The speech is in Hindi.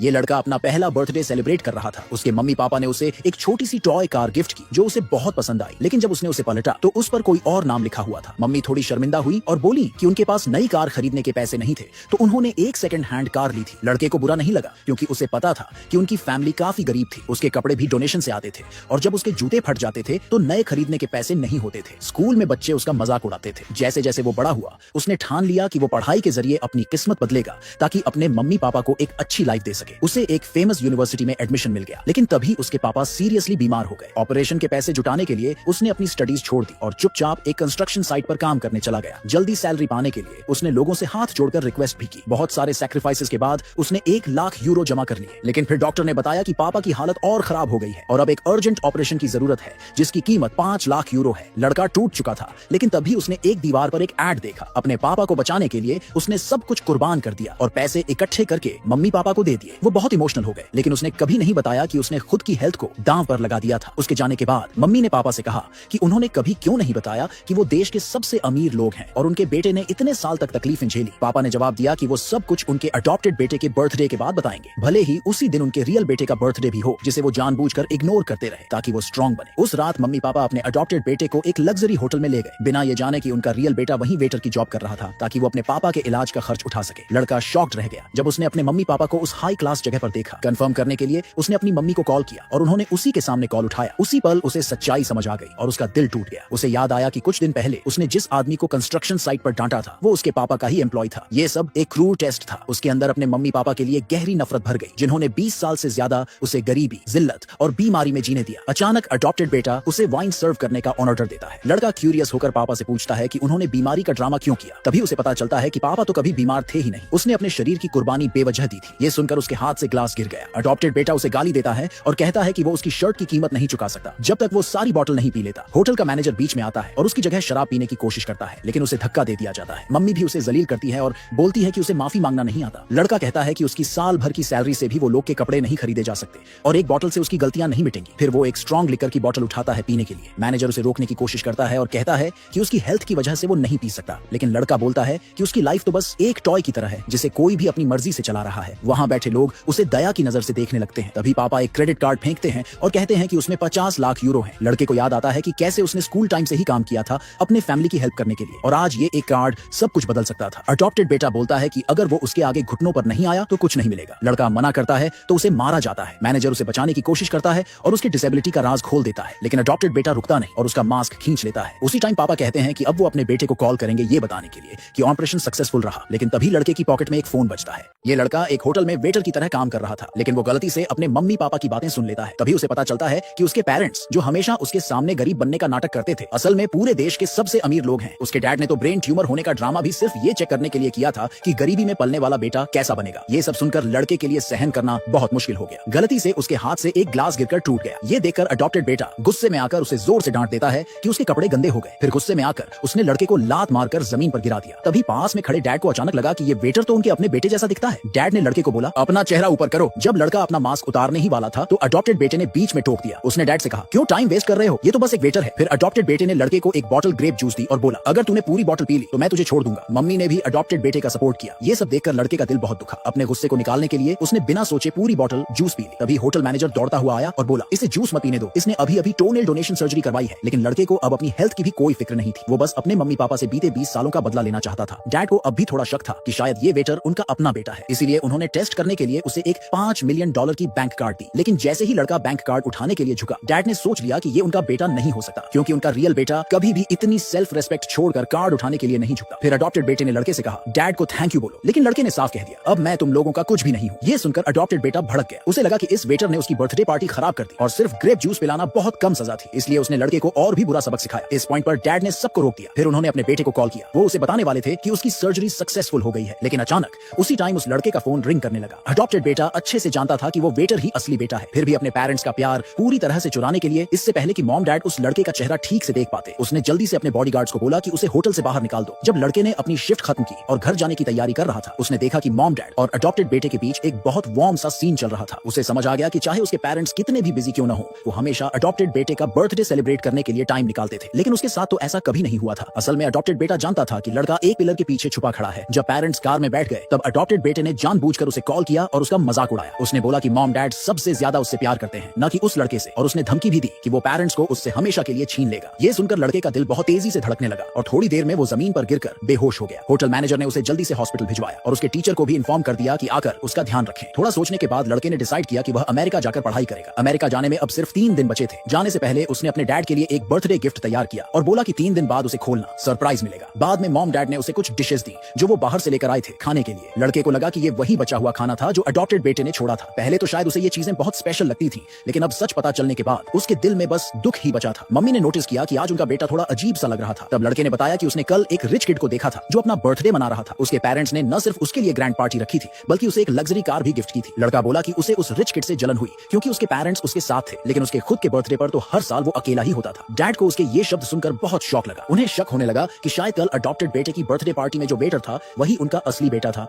ये लड़का अपना पहला बर्थडे सेलिब्रेट कर रहा था। उसके मम्मी पापा ने उसे एक छोटी सी टॉय कार गिफ्ट की जो उसे बहुत पसंद आई, लेकिन जब उसने उसे पलटा तो उस पर कोई और नाम लिखा हुआ था। मम्मी थोड़ी शर्मिंदा हुई और बोली कि उनके पास नई कार खरीदने के पैसे नहीं थे, तो उन्होंने एक सेकंड हैंड कार ली थी। लड़के को बुरा नहीं लगा क्योंकि उसे पता था कि उनकी फैमिली काफी गरीब थी। उसके कपड़े भी डोनेशन से आते थे और जब उसके जूते फट जाते थे तो नए खरीदने के पैसे नहीं होते थे। स्कूल में बच्चे उसका मजाक उड़ाते थे। जैसे जैसे वो बड़ा हुआ उसने ठान लिया कि वो पढ़ाई के जरिए अपनी किस्मत बदलेगा ताकि अपने मम्मी पापा को एक अच्छी लाइफ दे सके। उसे एक फेमस यूनिवर्सिटी में एडमिशन मिल गया, लेकिन तभी उसके पापा सीरियसली बीमार हो गए। ऑपरेशन के पैसे जुटाने के लिए उसने अपनी स्टडीज छोड़ दी और चुपचाप एक कंस्ट्रक्शन साइट पर काम करने चला गया। जल्दी सैलरी पाने के लिए उसने लोगों से हाथ जोड़कर रिक्वेस्ट भी की। बहुत सारे सैक्रिफाइसेस के बाद उसने 1 लाख यूरो जमा कर लिए, लेकिन फिर डॉक्टर ने बताया कि पापा की हालत और खराब हो गई है और अब एक अर्जेंट ऑपरेशन की जरूरत है जिसकी कीमत 5 लाख यूरो है। लड़का टूट चुका था, लेकिन तभी उसने एक दीवार पर एक एड देखा। अपने पापा को बचाने के लिए उसने सब कुछ कुर्बान कर दिया और पैसे इकट्ठे करके मम्मी पापा को दे दिए। वो बहुत इमोशनल हो गए, लेकिन उसने कभी नहीं बताया कि उसने खुद की हेल्थ को दांव पर लगा दिया था। उसके जाने के बाद मम्मी ने पापा से कहा कि उन्होंने कभी क्यों नहीं बताया कि वो देश के सबसे अमीर लोग हैं और उनके बेटे ने इतने साल तक तकलीफें झेली। पापा ने जवाब दिया कि वो सब कुछ उनके अडॉप्टेड बेटे के बर्थडे के बाद बताएंगे, भले ही उसी दिन उनके रियल बेटे का बर्थडे भी हो जिसे वो जानबूझकर इग्नोर करते रहे ताकि वो स्ट्रांग बने। उस रात मम्मी पापा अपने अडॉप्टेड बेटे को एक लग्जरी होटल में ले गए, बिना ये जाने कि उनका रियल बेटा वहीं वेटर की जॉब कर रहा था ताकि वो अपने पापा के इलाज का खर्च उठा सके। लड़का शॉक्ड रह गया जब उसने अपने मम्मी पापा को उस हाई क्लास जगह पर देखा। कंफर्म करने के लिए उसने अपनी मम्मी को कॉल किया और उन्होंने उसी के सामने कॉल उठाया। उसी पल उसे सच्चाई समझ आ गई और उसका दिल टूट गया। उसे याद आया कि कुछ दिन पहले उसने जिस आदमी को कंस्ट्रक्शन साइट पर डांटा था वो उसके पापा का ही एम्प्लॉय था। ये सब एक क्रूर टेस्ट था। उसके अंदर अपने मम्मी पापा के लिए गहरी नफरत भर गई, जिन्होंने 20 साल से ज्यादा उसे गरीबी, जिल्लत और बीमारी में जीने दिया। अचानक अडॉप्टेड बेटा उसे वाइन सर्व करने का ऑर्डर देता है। लड़का क्यूरियस होकर पापा से पूछता है कि उन्होंने बीमारी का ड्रामा क्यों किया। तभी उसे पता चलता है कि पापा तो कभी बीमार थे ही नहीं, उसने अपने शरीर की कुर्बानी बेवजह दी थी। ये सुनकर उसके हाथ से ग्लास गिर गया। अडॉप्टेड बेटा उसे गाली देता है और कहता है कि वो उसकी शर्ट की कीमत नहीं चुका सकता जब तक वो सारी बोतल नहीं पी लेता। होटल का मैनेजर बीच में आता है और उसकी जगह शराब पीने की कोशिश करता है, लेकिन उसे धक्का दे दिया जाता है। मम्मी भी उसे जलील करती है और बोलती है कि उसे माफी मांगना नहीं आता। लड़का कहता है कि उसकी साल भर की सैलरी से भी वो लोग के कपड़े नहीं खरीदे जा सकते और एक बोतल से उसकी गलतियां नहीं मिटेंगी। फिर वो एक स्ट्रॉन्ग लिकर की बोतल उठाता है पीने के लिए। मैनेजर उसे रोकने की कोशिश करता है और कहता है कि उसकी हेल्थ की वजह से वो नहीं पी सकता, लेकिन लड़का बोलता है कि उसकी लाइफ तो बस एक टॉय की तरह है जिसे कोई भी अपनी मर्जी से चला रहा है। वहां बैठे लोग उसे दया की नजर से देखने लगते हैं। तभी पापा एक क्रेडिट कार्ड फेंकते हैं और कहते हैं कि उसमें 50 लाख यूरो है। लड़के को याद आता है कि कैसे उसने स्कूल टाइम से ही काम किया था अपने फैमिली की हेल्प करने के लिए और आज ये एक कार्ड सब कुछ बदल सकता था। अडॉप्टेड बेटा बोलता है कि अगर वो उसके आगे घुटनों पर नहीं आया तो कुछ नहीं मिलेगा। लड़का मना करता है तो उसे मारा जाता है। मैनेजर उसे बचाने की कोशिश करता है और उसकी डिसेबिलिटी का राज खोल देता है, लेकिन अडॉप्टेड बेटा रुकता नहीं और उसका मास्क खींच लेता है। उसी टाइम पापा कहते हैं कि अब वो अपने बेटे को कॉल करेंगे ये बताने के लिए कि ऑपरेशन सक्सेसफुल रहा, लेकिन तभी लड़के की पॉकेट में एक फोन बजता है। ये लड़का एक होटल में वेटर की तरह काम कर रहा था, लेकिन वो गलती से अपने मम्मी पापा की बातें सुन लेता है। तभी उसे पता चलता है कि उसके पेरेंट्स जो हमेशा उसके सामने गरीब बनने का नाटक करते थे, असल में पूरे देश के सबसे अमीर लोग हैं। उसके डैड ने तो ब्रेन ट्यूमर होने का ड्रामा भी सिर्फ ये चेक करने के लिए किया था कि गरीबी में पलने वाला बेटा कैसा बनेगा। ये सब सुनकर लड़के के लिए सहन करना बहुत मुश्किल हो गया। गलती से उसके हाथ से एक ग्लास गिरकर टूट गया। ये देखकर अडॉप्टेड बेटा गुस्से में आकर उसे जोर से डांट देता है कि उसके कपड़े गंदे हो गए। फिर गुस्से में आकर उसने लड़के को लात मारकर जमीन पर गिरा दिया। तभी पास में खड़े डैड को अचानक लगा कि ये वेटर तो उनके अपने बेटे जैसा दिखता है। डैड ने लड़के को बोला, अपना चेहरा ऊपर करो। जब लड़का अपना मास्क उतारने ही वाला था तो अडॉप्टेड बेटे ने बीच में टोक दिया। उसने डैड से कहा, क्यों टाइम वेस्ट कर रहे हो, ये तो बस एक वेटर है। फिर अडॉप्टेड बेटे ने लड़के को एक बोतल ग्रेप जूस दी और बोला, अगर तूने पूरी बोतल पी ली तो मैं तुझे छोड़ दूंगा। मम्मी ने भी अडॉप्टेड बेटे का सपोर्ट किया। ये सब देखकर लड़के का दिल बहुत दुखा। अपने गुस्से को निकालने के लिए उसने बिना सोचे पूरी बोतल जूस पी ली। तभी होटल मैनेजर दौड़ता हुआ आया और बोला, इसे जूस मत पीने दो, इसने अभी अभी टोनेल डोनेशन सर्जरी करवाई है। लेकिन लड़के को अब अपनी हेल्थ की भी कोई फिक्र नहीं थी। वो बस अपने मम्मी पापा से बीते 20 सालों का बदला लेना चाहता था। डैड को अब भी थोड़ा शक था कि शायद ये वेटर उनका अपना बेटा है, इसीलिए उन्होंने टेस्ट करने के लिए उसे एक $5 मिलियन की बैंक कार्ड दी। लेकिन जैसे ही लड़का बैंक कार्ड उठाने के लिए झुका, डैड ने सोच लिया कि ये उनका बेटा नहीं हो सकता, क्योंकि उनका रियल बेटा कभी भी इतनी सेल्फ रेस्पेक्ट छोड़कर कार्ड उठाने के लिए नहीं झुकता। फिर अडॉप्टेड बेटे ने लड़के से कहा, डैड को थैंक यू बोलो, लेकिन लड़के ने साफ कह दिया, अब मैं तुम लोगों का कुछ भी नहीं हूँ। ये सुनकर अडॉप्टेड बेटा भड़क गया। उसे लगा कि इस वेटर ने उसकी बर्थडे पार्टी खराब कर दी और सिर्फ ग्रेप जूस पिलाना बहुत कम सजा थी, इसलिए उसने लड़के को और भी बुरा सबक सिखाया। इस पॉइंट पर डैड ने सबको रोक दिया। फिर उन्होंने अपने बेटे को कॉल किया। वो उसे बताने वाले थे कि उसकी सर्जरी सक्सेसफुल हो गई है, लेकिन अचानक उसी टाइम उस लड़के का फोन रिंग करने लगा। अडॉप्टेड बेटा अच्छे से जानता था कि वो वेटर ही असली बेटा है, फिर भी अपने पेरेंट्स का प्यार पूरी तरह से चुराने के लिए, इससे पहले कि मॉम डैड उस लड़के का चेहरा ठीक से देख पाते, उसने जल्दी से अपने बॉडीगार्ड्स को बोला कि उसे होटल से बाहर निकाल दो। जब लड़के ने अपनी शिफ्ट खत्म की और घर जाने की तैयारी कर रहा था, उसने देखा कि मॉम डैड और अडॉप्टेड बेटे के बीच एक बहुत वार्म सा सीन चल रहा था। उसे समझ आ गया कि चाहे उसके पेरेंट्स कितने भी बिजी क्यों न हो, वो हमेशा अडॉप्टेड बेटे का बर्थडे सेलिब्रेट करने के लिए टाइम निकालते थे। लेकिन उसके साथ तो ऐसा कभी नहीं हुआ था। असल में अडॉप्टेड बेटा जानता था कि लड़का एक पिलर के पीछे छुपा खड़ा है। जब पेरेंट्स कार में बैठ गए, तब अडॉप्टेड बेटे ने जानबूझकर उसे कॉल किया और उसका मजाक उड़ाया। उसने बोला कि मॉम डैड सबसे ज्यादा उससे प्यार करते हैं, न कि उस लड़के से, और उसने धमकी भी दी कि वो पेरेंट्स को उससे हमेशा के लिए छीन लेगा। ये सुनकर लड़के का दिल बहुत तेजी से धड़कने लगा और थोड़ी देर में वो जमीन पर गिरकर बेहोश हो गया। होटल मैनेजर ने उसे जल्दी से हॉस्पिटल भिजवाया और उसके टीचर को भी इन्फॉर्म कर दिया कि आकर उसका ध्यान रखें। थोड़ा सोचने के बाद लड़के ने डिसाइड किया कि वह अमेरिका जाकर पढ़ाई करेगा। अमेरिका जाने में अब सिर्फ 3 दिन बचे थे। जाने से पहले उसने अपने डैड के लिए एक बर्थडे गिफ्ट तैयार किया और बोला कि 3 दिन बाद उसे खोलना, सरप्राइज मिलेगा। बाद में मॉम डैड ने उसे कुछ डिशेस दी जो वो बाहर से लेकर आए थे खाने के लिए। लड़के को लगा कि ये वही बचा हुआ खाना था जो अडॉप्टेड बेटे ने छोड़ा था। पहले तो शायद उसे ये चीजें बहुत स्पेशल लगती थी, लेकिन अब सच पता चलने के बाद उसके दिल में बस दुख ही बचा था। मम्मी ने नोटिस किया कि आज उनका बेटा थोड़ा अजीब सा लग रहा था। तब लड़के ने बताया कि उसने कल एक रिच किड को देखा था जो अपना बर्थडे मना रहा था। उसके पेरेंट्स ने न सिर्फ उसके लिए ग्रैंड पार्टी रखी थी, बल्कि उसे एक लग्जरी कार भी गिफ्ट की थी। लड़का बोला कि उसे उस रिच किड से जलन हुई क्योंकि उसके पेरेंट्स उसके साथ थे, लेकिन उसके खुद के बर्थडे पर तो हर साल वो अकेला ही होता था। डैड को उसके ये शब्द सुनकर बहुत शॉक लगा। उन्हें शक होने लगा कि शायद कल अडॉप्टेड बेटे की बर्थडे पार्टी में जो वेटर था वही उनका असली बेटा था।